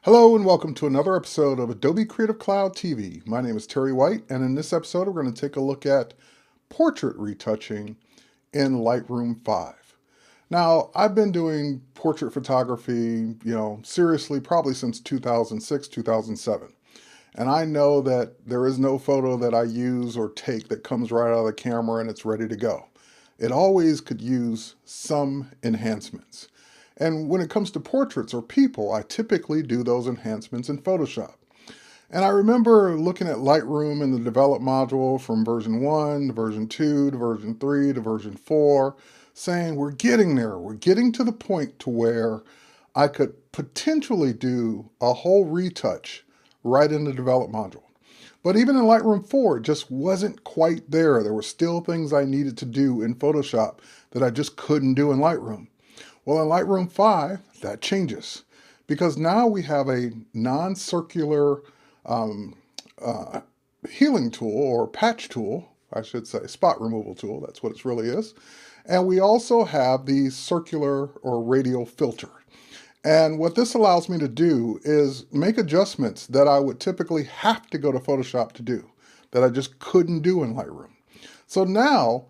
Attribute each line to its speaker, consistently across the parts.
Speaker 1: Hello and welcome to another episode of Adobe Creative Cloud TV. My name is Terry White, and in this episode we're going to take a look at portrait retouching in Lightroom 5. Now, I've been doing portrait photography, seriously probably since 2006, 2007. And I know that there is no photo that I use or take that comes right out of the camera and it's ready to go. It always could use some enhancements. And when it comes to portraits or people, I typically do those enhancements in Photoshop. And I remember looking at Lightroom in the develop module from version 1 to version 2 to version 3 to version 4, saying we're getting there. We're getting to the point to where I could potentially do a whole retouch right in the develop module. But even in Lightroom 4, it just wasn't quite there. There were still things I needed to do in Photoshop that I just couldn't do in Lightroom. Well, in Lightroom 5, that changes because now we have a non-circular healing tool or patch tool, I should say, spot removal tool, that's what it really is. And we also have the circular or radial filter. And what this allows me to do is make adjustments that I would typically have to go to Photoshop to do, that I just couldn't do in Lightroom. So now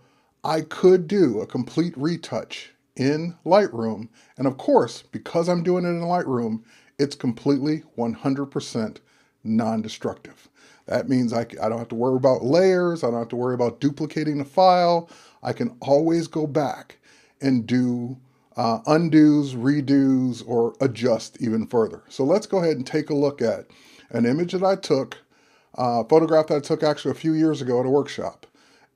Speaker 1: I could do a complete retouch in Lightroom. And of course, because I'm doing it in Lightroom, it's completely 100% non-destructive. That means I don't have to worry about layers. I don't have to worry about duplicating the file. I can always go back and do undos, redos, or adjust even further. So let's go ahead and take a look at an image that I took, a photograph that I took actually a few years ago at a workshop.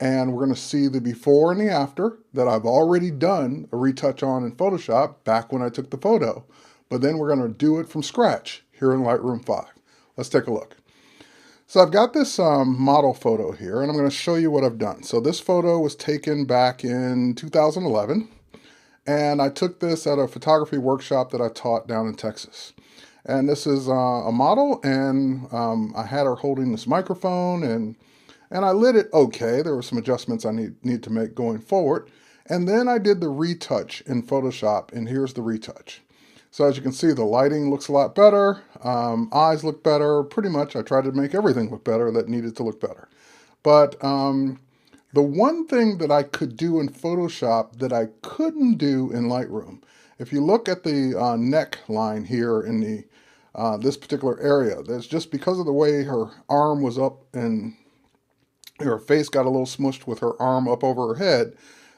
Speaker 1: And we're going to see the before and the after that I've already done a retouch on in Photoshop back when I took the photo. But then we're going to do it from scratch here in Lightroom 5. Let's take a look. So I've got this model photo here, and I'm going to show you what I've done. So this photo was taken back in 2011, and I took this at a photography workshop that I taught down in Texas. And this is a model, and I had her holding this microphone, and I lit it okay. There were some adjustments I need to make going forward. And then I did the retouch in Photoshop, and here's the retouch. So as you can see, the lighting looks a lot better. Eyes look better. Pretty much, I tried to make everything look better that needed to look better. But the one thing that I could do in Photoshop that I couldn't do in Lightroom, if you look at the neckline here in the this particular area, that's just because of the way her arm was up and her face got a little smushed with her arm up over her head,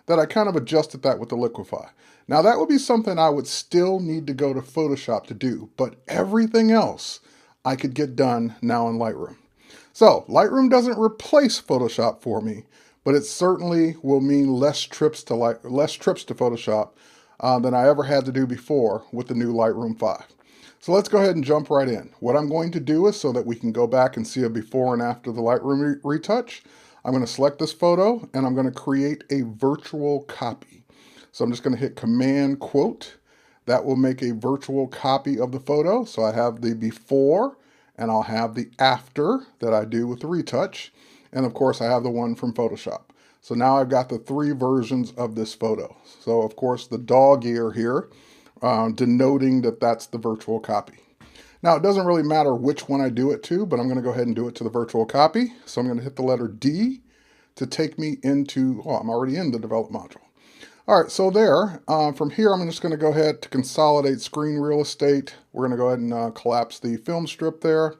Speaker 1: that I kind of adjusted that with the liquify. Now that would be something I would still need to go to Photoshop to do, but everything else I could get done now in Lightroom. So Lightroom doesn't replace Photoshop for me, but it certainly will mean less trips to Photoshop than I ever had to do before with the new Lightroom 5. So let's go ahead and jump right in. What I'm going to do is so that we can go back and see a before and after the Lightroom retouch, I'm going to select this photo and I'm going to create a virtual copy. So I'm just going to hit Command quote. That will make a virtual copy of the photo. So I have the before and I'll have the after that I do with the retouch. And of course I have the one from Photoshop. So now I've got the three versions of this photo. So of course the dog ear here, denoting that that's the virtual copy. Now, it doesn't really matter which one I do it to, but I'm going to go ahead and do it to the virtual copy. So I'm going to hit the letter D to take me into, I'm already in the develop module. All right, so there, from here, I'm just going to go ahead to consolidate screen real estate. We're going to go ahead and collapse the film strip there.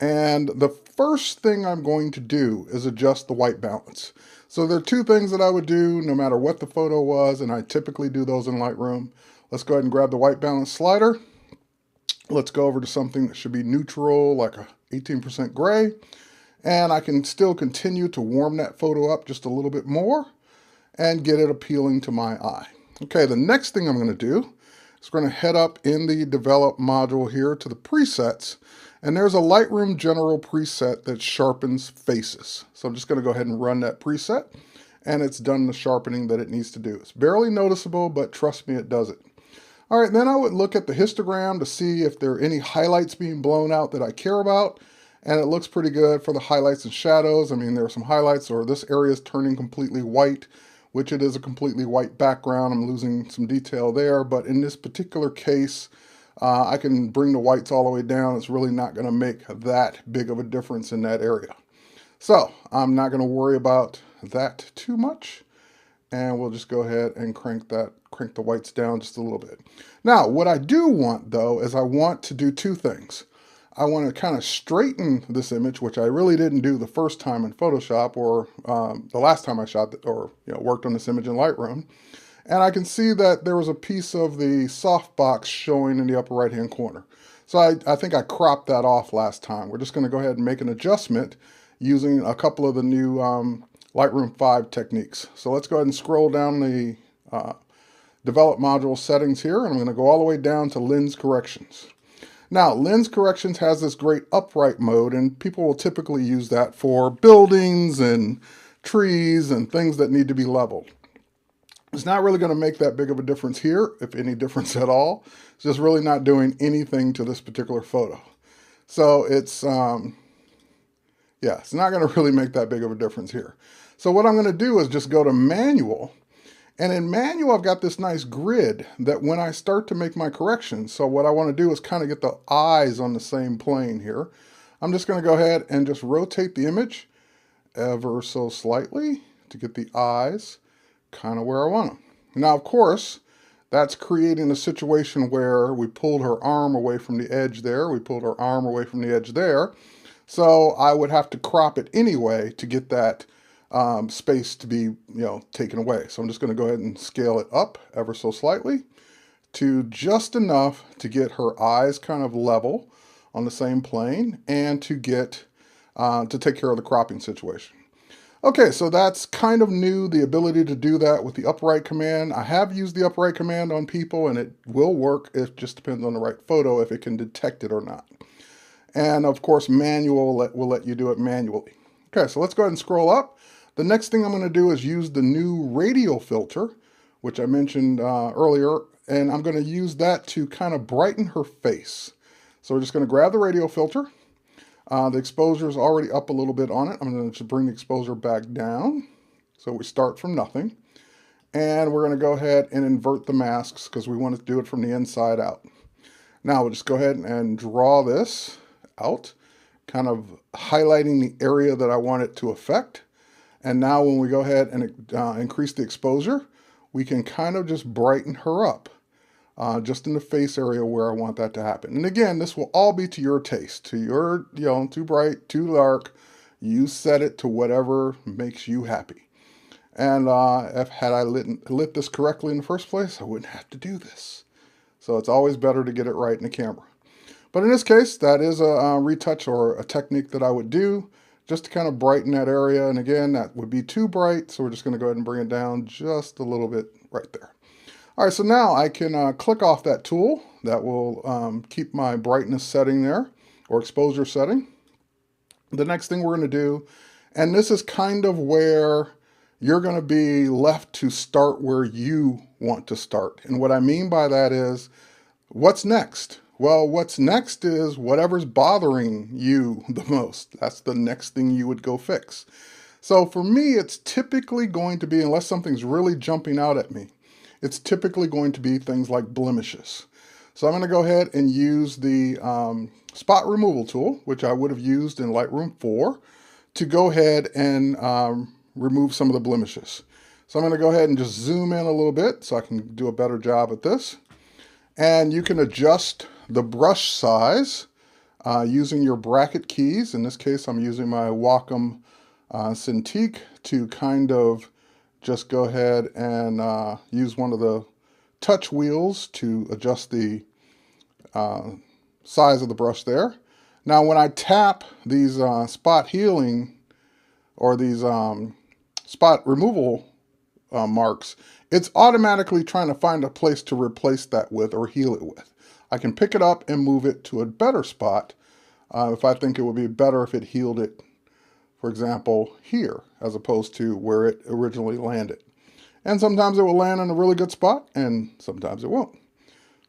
Speaker 1: And the first thing I'm going to do is adjust the white balance. So there are two things that I would do no matter what the photo was, and I typically do those in Lightroom. Let's go ahead and grab the white balance slider. Let's go over to something that should be neutral, like a 18% gray. And I can still continue to warm that photo up just a little bit more and get it appealing to my eye. Okay, the next thing I'm going to do is we're going to head up in the develop module here to the presets. And there's a Lightroom general preset that sharpens faces. So I'm just going to go ahead and run that preset. And it's done the sharpening that it needs to do. It's barely noticeable, but trust me, it does it. All right, then I would look at the histogram to see if there are any highlights being blown out that I care about. And it looks pretty good for the highlights and shadows. I mean, there are some highlights, or this area is turning completely white, which it is a completely white background. I'm losing some detail there, but in this particular case, I can bring the whites all the way down. It's really not going to make that big of a difference in that area. So I'm not going to worry about that too much. And we'll just go ahead and crank the whites down just a little bit. Now, what I do want though, is I want to do two things. I want to kind of straighten this image, which I really didn't do the first time in Photoshop or the last time I shot or worked on this image in Lightroom. And I can see that there was a piece of the softbox showing in the upper right hand corner. So I think I cropped that off last time. We're just going to go ahead and make an adjustment using a couple of the new Lightroom 5 techniques. So let's go ahead and scroll down the develop module settings here, and I'm going to go all the way down to lens corrections. Now, lens corrections has this great upright mode, and people will typically use that for buildings and trees and things that need to be leveled. It's not really going to make that big of a difference here, if any difference at all. It's just really not doing anything to this particular photo. So it's, yeah, it's not going to really make that big of a difference here. So what I'm going to do is just go to manual. And in manual, I've got this nice grid that when I start to make my corrections, so what I want to do is kind of get the eyes on the same plane here. I'm just going to go ahead and just rotate the image ever so slightly to get the eyes kind of where I want them. Now, of course, that's creating a situation where we pulled her arm away from the edge there. We pulled her arm away from the edge there. So I would have to crop it anyway to get that space to be, taken away. So I'm just going to go ahead and scale it up ever so slightly to just enough to get her eyes kind of level on the same plane and to get to take care of the cropping situation. Okay, so that's kind of new, the ability to do that with the upright command. I have used the upright command on people and it will work. It just depends on the right photo if it can detect it or not. And of course, manual will let you do it manually. Okay, so let's go ahead and scroll up. The next thing I'm going to do is use the new radial filter, which I mentioned earlier, and I'm going to use that to kind of brighten her face. So we're just going to grab the radial filter. The exposure is already up a little bit on it. I'm going to just bring the exposure back down. So we start from nothing. And we're going to go ahead and invert the masks because we want to do it from the inside out. Now we'll just go ahead and draw this out, kind of highlighting the area that I want it to affect. And now when we go ahead and increase the exposure, we can kind of just brighten her up, just in the face area where I want that to happen. And again, this will all be to your taste, to your, too bright, too dark. You set it to whatever makes you happy. And had I lit this correctly in the first place, I wouldn't have to do this. So it's always better to get it right in the camera. But in this case, that is a retouch or a technique that I would do just to kind of brighten that area. And again, that would be too bright. So we're just going to go ahead and bring it down just a little bit right there. All right, so now I can click off that tool. That will keep my brightness setting there, or exposure setting. The next thing we're going to do, and this is kind of where you're going to be left to start where you want to start. And what I mean by that is, what's next? Well, what's next is whatever's bothering you the most. That's the next thing you would go fix. So for me, it's typically going to be, unless something's really jumping out at me, it's typically going to be things like blemishes. So I'm going to go ahead and use the spot removal tool, which I would have used in Lightroom 4, to go ahead and remove some of the blemishes. So I'm going to go ahead and just zoom in a little bit so I can do a better job at this. And you can adjust the brush size using your bracket keys. In this case, I'm using my Wacom Cintiq to kind of just go ahead and use one of the touch wheels to adjust the size of the brush there. Now, when I tap these spot healing or these spot removal marks, it's automatically trying to find a place to replace that with or heal it with. I can pick it up and move it to a better spot if I think it would be better if it healed it, for example, here, as opposed to where it originally landed. And sometimes it will land in a really good spot, and sometimes it won't.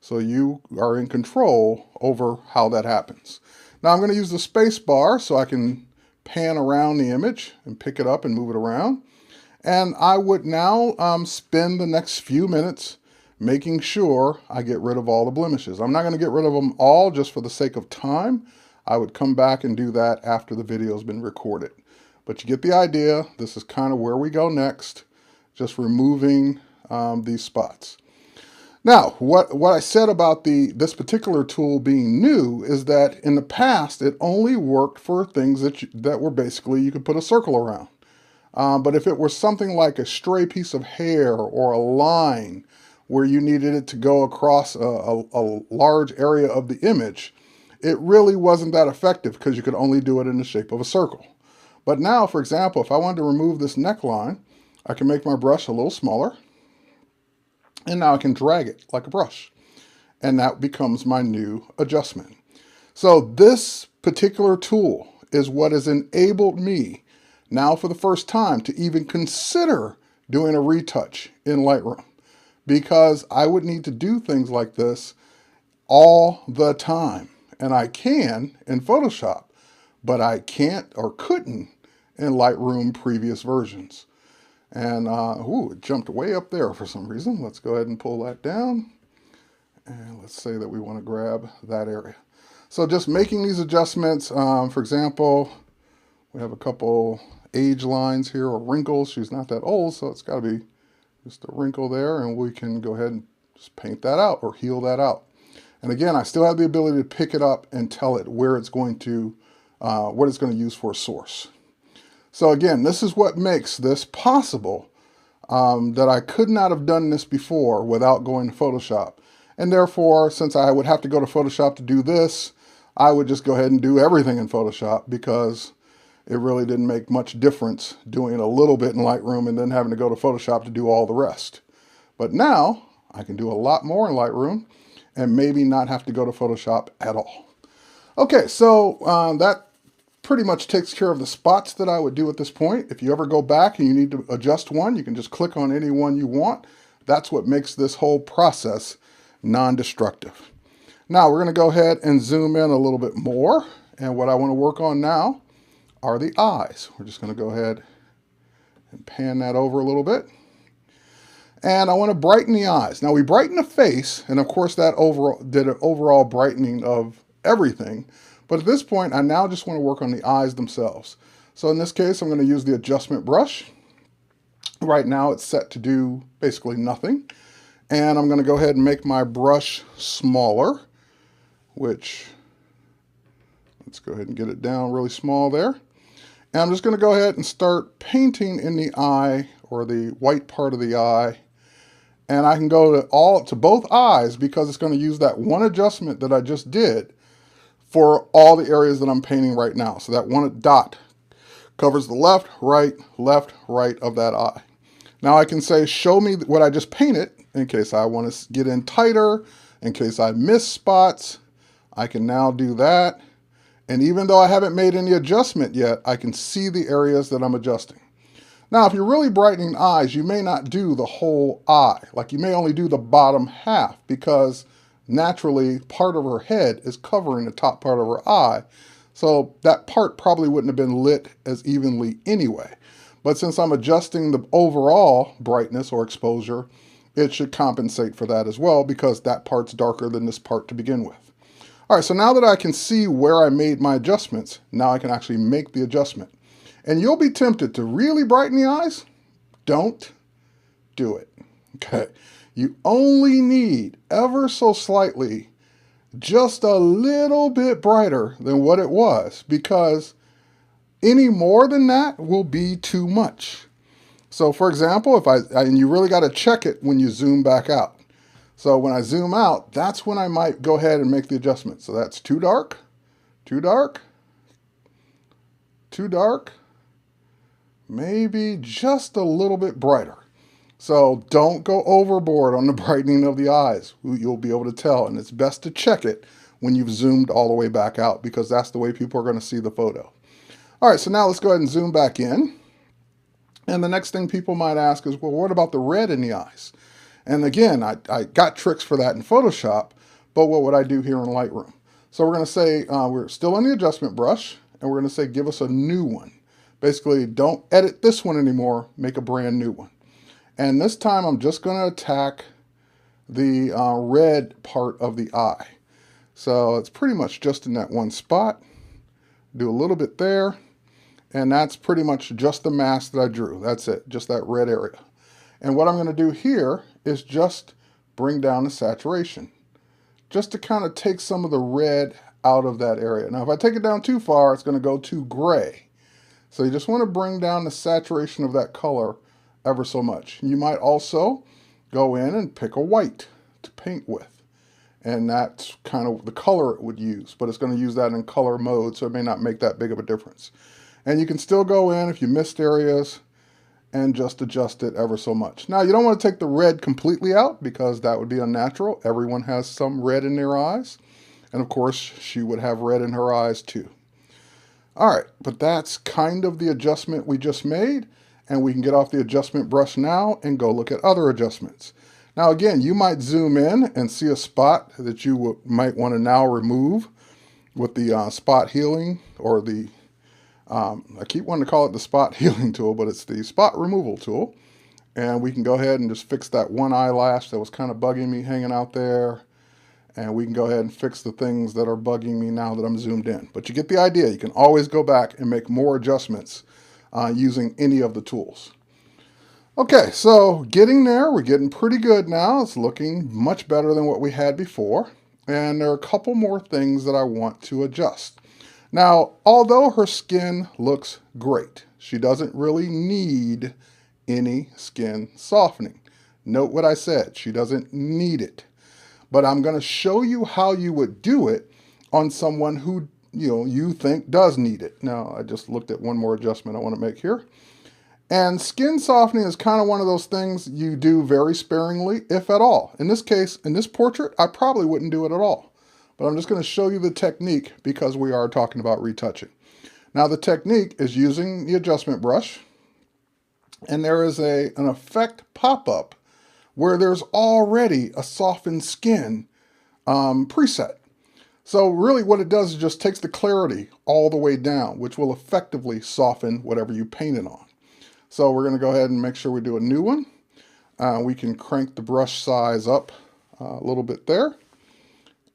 Speaker 1: So you are in control over how that happens. Now I'm going to use the space bar so I can pan around the image and pick it up and move it around. And I would now spend the next few minutes making sure I get rid of all the blemishes. I'm not going to get rid of them all just for the sake of time. I would come back and do that after the video has been recorded. But you get the idea. This is kind of where we go next, just removing these spots. Now, what I said about this particular tool being new is that in the past, it only worked for things that were basically, you could put a circle around. But if it was something like a stray piece of hair or a line where you needed it to go across a large area of the image, it really wasn't that effective because you could only do it in the shape of a circle. But now, for example, if I wanted to remove this neckline, I can make my brush a little smaller. And now I can drag it like a brush. And that becomes my new adjustment. So this particular tool is what has enabled me now for the first time to even consider doing a retouch in Lightroom. Because I would need to do things like this all the time. And I can in Photoshop, but I can't or couldn't in Lightroom previous versions. And, it jumped way up there for some reason. Let's go ahead and pull that down. And let's say that we want to grab that area. So just making these adjustments, for example, we have a couple age lines here or wrinkles. She's not that old, so it's got to be just a wrinkle there. And we can go ahead and just paint that out or heal that out. And again, I still have the ability to pick it up and tell it where it's going to, what it's going to use for a source. So again, this is what makes this possible, that I could not have done this before without going to Photoshop. And therefore, since I would have to go to Photoshop to do this, I would just go ahead and do everything in Photoshop because it really didn't make much difference doing a little bit in Lightroom and then having to go to Photoshop to do all the rest. But now I can do a lot more in Lightroom and maybe not have to go to Photoshop at all. Okay, so that pretty much takes care of the spots that I would do at this point. If you ever go back and you need to adjust one, you can just click on any one you want. That's what makes this whole process non-destructive. Now we're going to go ahead and zoom in a little bit more. And what I want to work on now are the eyes. We're just going to go ahead and pan that over a little bit. And I want to brighten the eyes. Now we brighten the face, and of course that did an overall brightening of everything. But at this point, I now just want to work on the eyes themselves. So in this case, I'm going to use the adjustment brush. Right now, it's set to do basically nothing. And I'm going to go ahead and make my brush smaller, which, let's go ahead and get it down really small there. And I'm just going to go ahead and start painting in the eye, or the white part of the eye. And I can go to both eyes because it's going to use that one adjustment that I just did for all the areas that I'm painting right now. So that one dot covers the left, right of that eye. Now I can say, show me what I just painted in case I want to get in tighter, in case I miss spots. I can now do that. And even though I haven't made any adjustment yet, I can see the areas that I'm adjusting. Now, if you're really brightening eyes, you may not do the whole eye. Like you may only do the bottom half because naturally, part of her head is covering the top part of her eye. So that part probably wouldn't have been lit as evenly anyway. But since I'm adjusting the overall brightness or exposure, it should compensate for that as well because that part's darker than this part to begin with. All right, so now that I can see where I made my adjustments, now I can actually make the adjustment. And you'll be tempted to really brighten the eyes. Don't do it, okay? You only need ever so slightly, just a little bit brighter than what it was, because any more than that will be too much. So for example, and you really got to check it when you zoom back out. So when I zoom out, that's when I might go ahead and make the adjustment. So that's too dark, too dark, too dark, maybe just a little bit brighter. So don't go overboard on the brightening of the eyes. You'll be able to tell, and it's best to check it when you've zoomed all the way back out because that's the way people are going to see the photo. All right, so now let's go ahead and zoom back in. And the next thing people might ask is, well, what about the red in the eyes? And again, I got tricks for that in Photoshop, but what would I do here in Lightroom? So we're going to say, we're still on the adjustment brush, and we're going to say, give us a new one. Basically, don't edit this one anymore, make a brand new one. And this time I'm just going to attack the red part of the eye. So it's pretty much just in that one spot. Do a little bit there, and that's pretty much just the mask that I drew. That's it, just that red area. And what I'm going to do here is just bring down the saturation, just to kind of take some of the red out of that area. Now, if I take it down too far, it's going to go too gray. So you just want to bring down the saturation of that color ever so much. You might also go in and pick a white to paint with. And that's kind of the color it would use, but it's going to use that in color mode, so it may not make that big of a difference. And you can still go in if you missed areas and just adjust it ever so much. Now, you don't want to take the red completely out because that would be unnatural. Everyone has some red in their eyes. And of course, she would have red in her eyes too. All right, but that's kind of the adjustment we just made. And we can get off the adjustment brush now and go look at other adjustments. Now again, you might zoom in and see a spot that you might want to now remove with the spot healing, or the, I keep wanting to call it the spot healing tool, but it's the spot removal tool. And we can go ahead and just fix that one eyelash that was kind of bugging me hanging out there. And we can go ahead and fix the things that are bugging me now that I'm zoomed in. But you get the idea. You can always go back and make more adjustments using any of the tools. Okay, so getting there, we're getting pretty good now. It's looking much better than what we had before. And there are a couple more things that I want to adjust. Now, although her skin looks great, she doesn't really need any skin softening. Note what I said, she doesn't need it. But I'm going to show you how you would do it on someone who you think does need it. Now, I just looked at one more adjustment I want to make here. And skin softening is kind of one of those things you do very sparingly, if at all. In this case, in this portrait, I probably wouldn't do it at all. But I'm just going to show you the technique because we are talking about retouching. Now, the technique is using the adjustment brush. And there is an effect pop-up where there's already a softened skin preset. So really what it does is just takes the clarity all the way down, which will effectively soften whatever you painted on. So we're going to go ahead and make sure we do a new one. We can crank the brush size up a little bit there.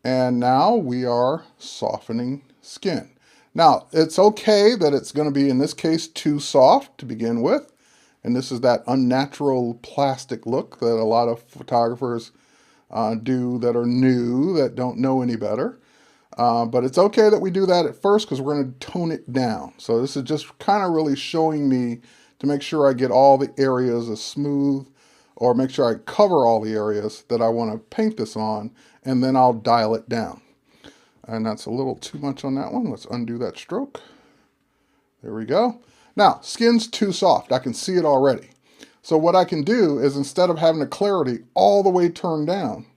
Speaker 1: And now we are softening skin. Now, it's okay that it's going to be, in this case, too soft to begin with. And this is that unnatural plastic look that a lot of photographers do that are new, that don't know any better. But it's okay that we do that at first because we're going to tone it down. So this is just kind of really showing me to make sure I get all the areas as smooth, or make sure I cover all the areas that I want to paint this on, and then I'll dial it down. And that's a little too much on that one. Let's undo that stroke. There we go. Now, skin's too soft. I can see it already. So what I can do is, instead of having the clarity all the way turned down,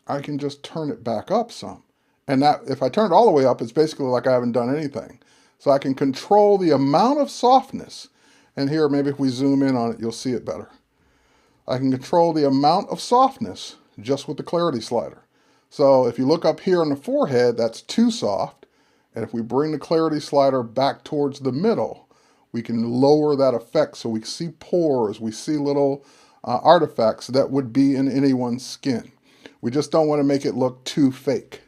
Speaker 1: I can just turn it back up some. And that, if I turn it all the way up, it's basically like I haven't done anything. So I can control the amount of softness. And here, maybe if we zoom in on it, you'll see it better. I can control the amount of softness just with the clarity slider. So if you look up here on the forehead, that's too soft. And if we bring the clarity slider back towards the middle, we can lower that effect so we see pores, we see little artifacts that would be in anyone's skin. We just don't want to make it look too fake.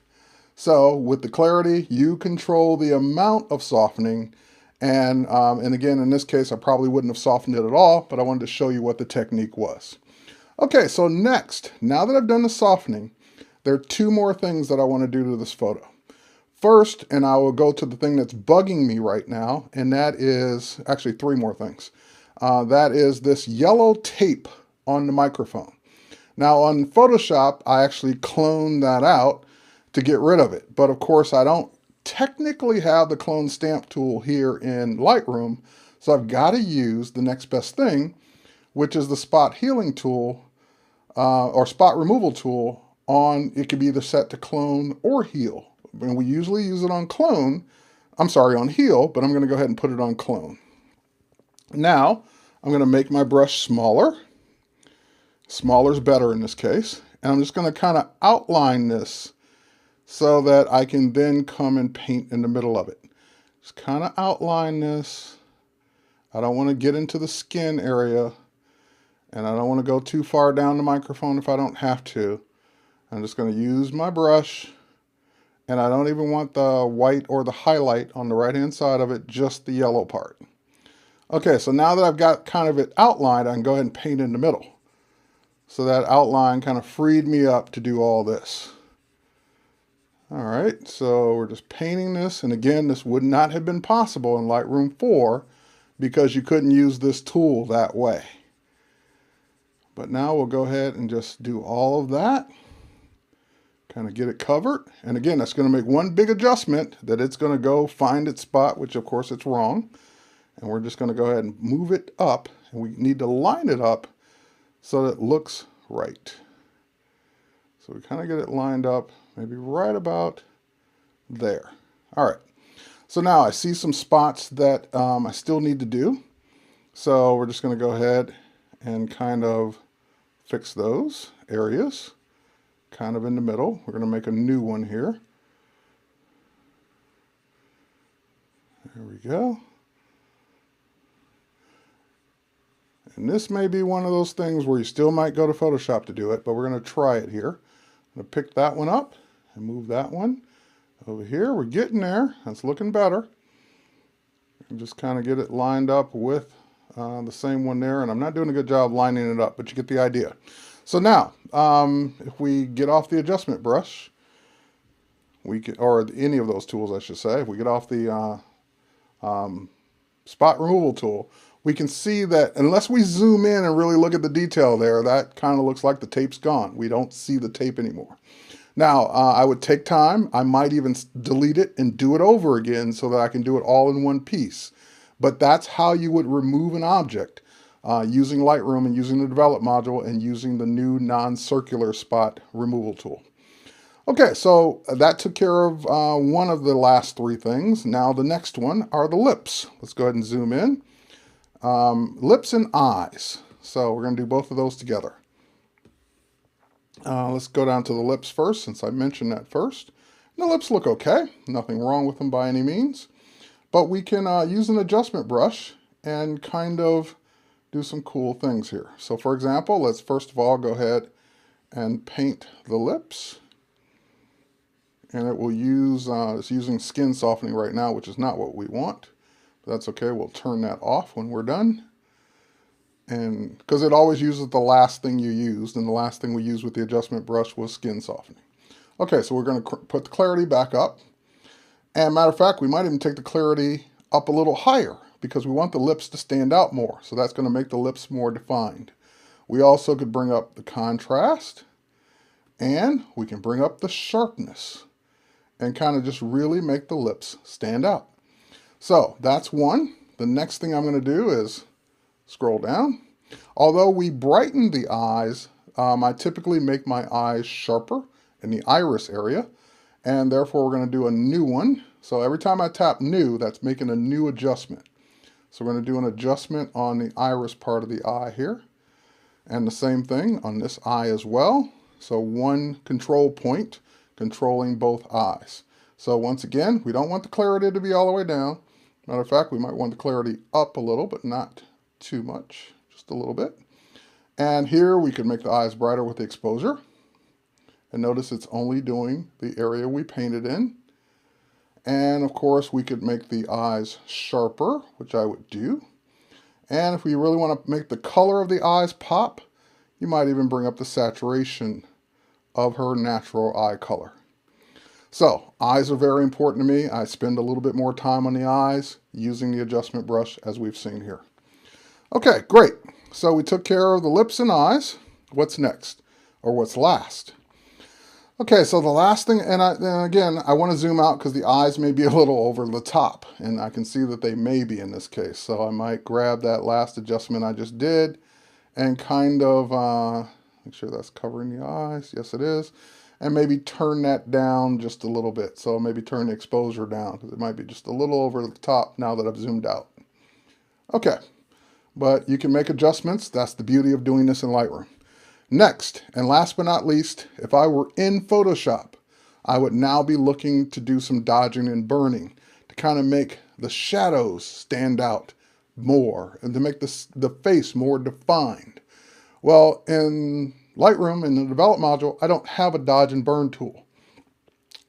Speaker 1: So with the clarity, you control the amount of softening. And again, in this case, I probably wouldn't have softened it at all, but I wanted to show you what the technique was. Okay, so next, now that I've done the softening, there are two more things that I want to do to this photo. First, and I will go to the thing that's bugging me right now, and that is actually three more things. That is this yellow tape on the microphone. Now on Photoshop, I actually cloned that out to get rid of it. But of course, I don't technically have the clone stamp tool here in Lightroom, so I've got to use the next best thing, which is the spot healing tool or spot removal tool on, it could be either set to clone or heal. And we usually use it on clone, on heal, but I'm going to go ahead and put it on clone. Now, I'm going to make my brush smaller. Smaller is better in this case. And I'm just going to kind of outline this so that I can then come and paint in the middle of it. Just kind of outline this. I don't want to get into the skin area, and I don't want to go too far down the microphone if I don't have to. I'm just going to use my brush, and I don't even want the white or the highlight on the right-hand side of it, just the yellow part. Okay, so now that I've got kind of it outlined, I can go ahead and paint in the middle. So that outline kind of freed me up to do all this. All right, so we're just painting this, and again, this would not have been possible in Lightroom 4 because you couldn't use this tool that way. But now we'll go ahead and just do all of that, kind of get it covered. And again, that's going to make one big adjustment, that it's going to go find its spot, which of course it's wrong. And we're just going to go ahead and move it up, and we need to line it up so that it looks right. So we kind of get it lined up, maybe right about there. All right, so now I see some spots that I still need to do. So we're just going to go ahead and kind of fix those areas, kind of in the middle. We're going to make a new one here. There we go. And this may be one of those things where you still might go to Photoshop to do it, but we're going to try it here. I'm going to pick that one up and move that one over here. We're getting there. That's looking better. And just kind of get it lined up with the same one there. And I'm not doing a good job lining it up, but you get the idea. So now, if we get off the adjustment brush, we can, or any of those tools, I should say, if we get off the spot removal tool, we can see that unless we zoom in and really look at the detail there, that kind of looks like the tape's gone. We don't see the tape anymore. Now, I would take time. I might even delete it and do it over again so that I can do it all in one piece. But that's how you would remove an object using Lightroom and using the Develop module and using the new non-circular spot removal tool. Okay, so that took care of one of the last three things. Now the next one are the lips. Let's go ahead and zoom in. Lips and eyes. So we're going to do both of those together. Let's go down to the lips first, since I mentioned that first. And the lips look okay. Nothing wrong with them by any means. But we can use an adjustment brush and kind of do some cool things here. So for example, let's first of all go ahead and paint the lips. And it will use, it's using skin softening right now, which is not what we want. But that's okay, we'll turn that off when we're done. And because it always uses the last thing you used, and the last thing we used with the adjustment brush was skin softening. Okay, so we're going to put the clarity back up. And matter of fact, we might even take the clarity up a little higher because we want the lips to stand out more. So that's going to make the lips more defined. We also could bring up the contrast, and we can bring up the sharpness and kind of just really make the lips stand out. So that's one. The next thing I'm going to do is scroll down. Although we brighten the eyes, I typically make my eyes sharper in the iris area, and therefore we're going to do a new one. So every time I tap new, that's making a new adjustment. So we're going to do an adjustment on the iris part of the eye here, and the same thing on this eye as well. So one control point controlling both eyes. So once again, we don't want the clarity to be all the way down. Matter of fact, we might want the clarity up a little, but not too much, just a little bit. And here we can make the eyes brighter with the exposure. And notice it's only doing the area we painted in. And of course, we could make the eyes sharper, which I would do. And if we really want to make the color of the eyes pop, you might even bring up the saturation of her natural eye color. So, eyes are very important to me. I spend a little bit more time on the eyes using the adjustment brush as we've seen here. Okay, great. So we took care of the lips and eyes. What's next? Or what's last? Okay, so the last thing, and again, I want to zoom out because the eyes may be a little over the top, and I can see that they may be in this case. So I might grab that last adjustment I just did and kind of make sure that's covering the eyes. Yes, it is. And maybe turn that down just a little bit. So maybe turn the exposure down because it might be just a little over the top now that I've zoomed out. Okay, but you can make adjustments. That's the beauty of doing this in Lightroom. Next, and last but not least, if I were in Photoshop, I would now be looking to do some dodging and burning to kind of make the shadows stand out more and to make the face more defined. Well, in Lightroom, in the develop module, I don't have a dodge and burn tool.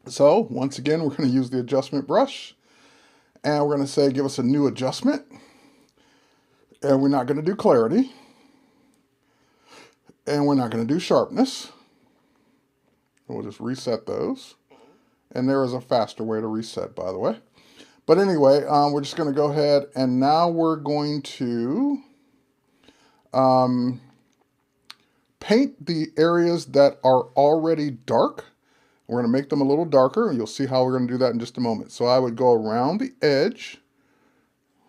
Speaker 1: So once again, we're going to use the adjustment brush, and we're going to say, give us a new adjustment. And we're not going to do clarity. And we're not going to do sharpness. We'll just reset those. And there is a faster way to reset, by the way. But anyway, we're just going to go ahead, and now we're going to paint the areas that are already dark. We're going to make them a little darker, and you'll see how we're going to do that in just a moment. So I would go around the edge,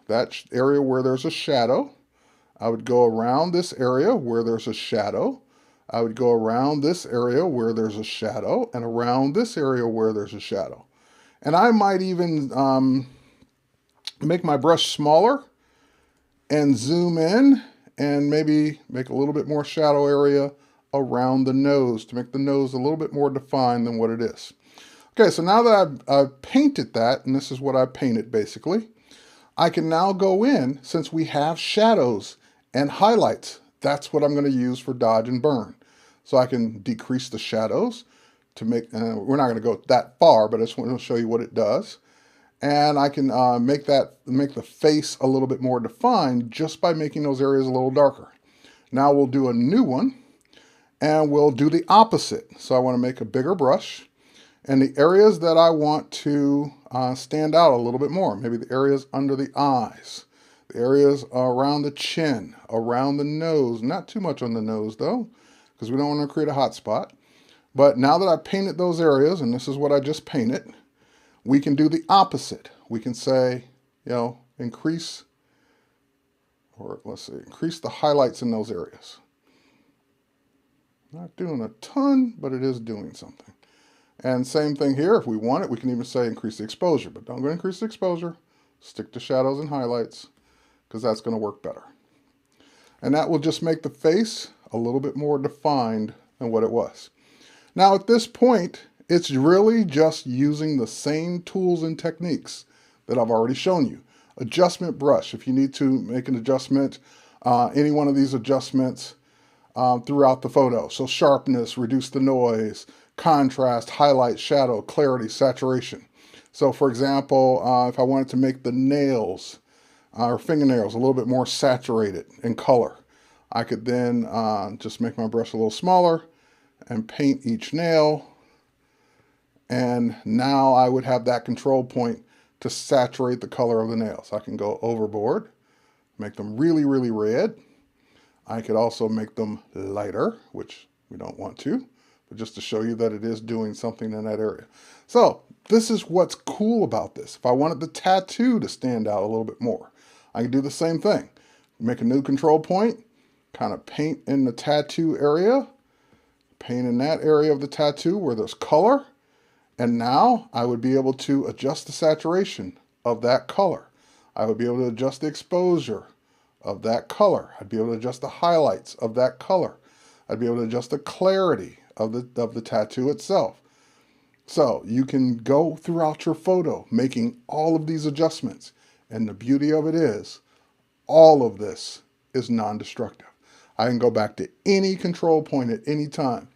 Speaker 1: that area where there's a shadow. I would go around this area where there's a shadow. I would go around this area where there's a shadow, and around this area where there's a shadow. And I might even make my brush smaller and zoom in and maybe make a little bit more shadow area around the nose to make the nose a little bit more defined than what it is. Okay, so now that I've painted that, and this is what I painted basically, I can now go in, since we have shadows and highlights, that's what I'm going to use for dodge and burn. So I can decrease the shadows to make, we're not going to go that far, but I just want to show you what it does. And I can make the face a little bit more defined just by making those areas a little darker. Now we'll do a new one, and we'll do the opposite. So I want to make a bigger brush, and the areas that I want to stand out a little bit more, maybe the areas under the eyes, the areas around the chin, around the nose, not too much on the nose though, because we don't want to create a hot spot. But now that I've painted those areas, and this is what I just painted, we can do the opposite. We can say, you know, increase the highlights in those areas. Not doing a ton, but it is doing something. And same thing here, if we want it, we can even say increase the exposure, but don't go increase the exposure. Stick to shadows and highlights, because that's going to work better. And that will just make the face a little bit more defined than what it was. Now at this point, it's really just using the same tools and techniques that I've already shown you. Adjustment brush, if you need to make an adjustment, any one of these adjustments throughout the photo. So sharpness, reduce the noise, contrast, highlight, shadow, clarity, saturation. So for example, if I wanted to make the nails or fingernails a little bit more saturated in color, I could then just make my brush a little smaller and paint each nail. And now I would have that control point to saturate the color of the nails. I can go overboard, make them really, really red. I could also make them lighter, which we don't want to, but just to show you that it is doing something in that area. So this is what's cool about this. If I wanted the tattoo to stand out a little bit more, I can do the same thing. Make a new control point, kind of paint in the tattoo area, paint in that area of the tattoo where there's color. And now I would be able to adjust the saturation of that color. I would be able to adjust the exposure of that color. I'd be able to adjust the highlights of that color. I'd be able to adjust the clarity of the tattoo itself. So you can go throughout your photo making all of these adjustments. And the beauty of it is, all of this is non-destructive. I can go back to any control point at any time,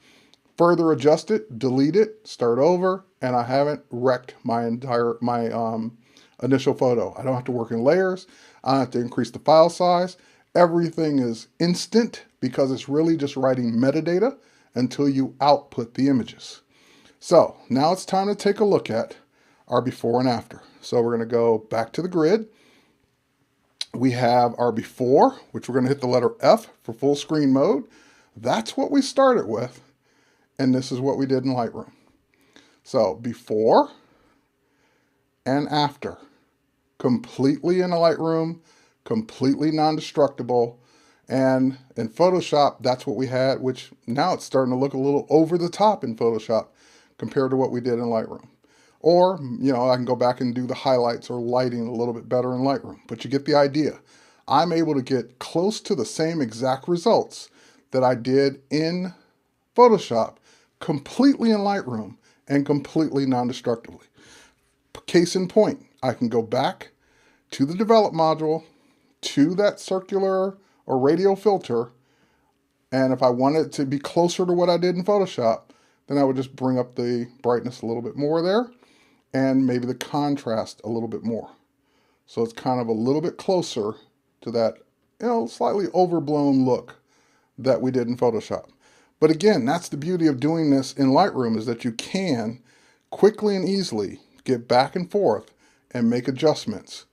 Speaker 1: further adjust it, delete it, start over, and I haven't wrecked my initial photo. I don't have to work in layers. I don't have to increase the file size. Everything is instant because it's really just writing metadata until you output the images. So now it's time to take a look at our before and after. So we're going to go back to the grid. We have our before, which we're going to hit the letter F for full screen mode. That's what we started with. And this is what we did in Lightroom. So before and after, completely in a Lightroom, completely non-destructible. And in Photoshop, that's what we had, which now it's starting to look a little over the top in Photoshop compared to what we did in Lightroom. Or, you know, I can go back and do the highlights or lighting a little bit better in Lightroom, but you get the idea. I'm able to get close to the same exact results that I did in Photoshop, completely in Lightroom and completely non-destructively. Case in point, I can go back to the develop module, to that circular or radial filter, And if I want it to be closer to what I did in Photoshop, then I would just bring up the brightness a little bit more there, and maybe the contrast a little bit more. So it's kind of a little bit closer to that, slightly overblown look that we did in Photoshop. But again, that's the beauty of doing this in Lightroom, is that you can quickly and easily get back and forth and make adjustments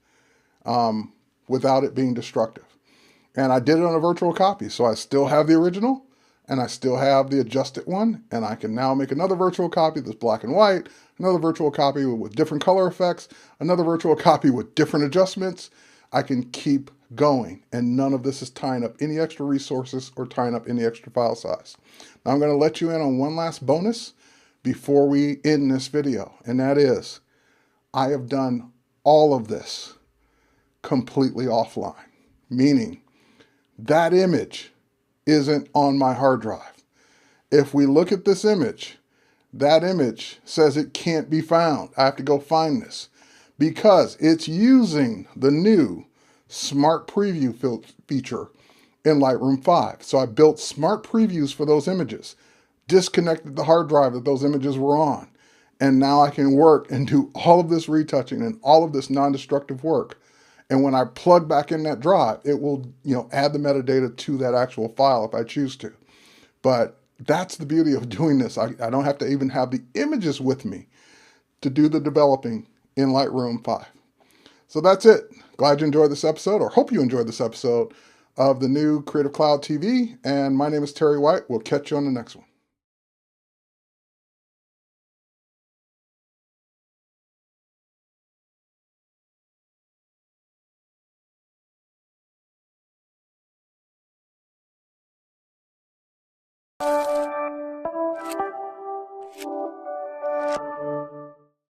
Speaker 1: without it being destructive. And I did it on a virtual copy, so I still have the original and I still have the adjusted one, and I can now make another virtual copy that's black and white, another virtual copy with different color effects, another virtual copy with different adjustments. I can keep going, and none of this is tying up any extra resources or tying up any extra file size. Now I'm going to let you in on one last bonus before we end this video, and that is I have done all of this completely offline, meaning that image isn't on my hard drive. If we look at this image, that image says it can't be found. I have to go find this because it's using the new Smart Preview feature in Lightroom 5. So I built smart previews for those images, disconnected the hard drive that those images were on, and now I can work and do all of this retouching and all of this non-destructive work. And when I plug back in that drive, it will, add the metadata to that actual file if I choose to. But that's the beauty of doing this. I don't have to even have the images with me to do the developing in Lightroom 5. So that's it. Glad you enjoyed this episode, or hope you enjoyed this episode of the new Creative Cloud TV. And my name is Terry White. We'll catch you on the next one.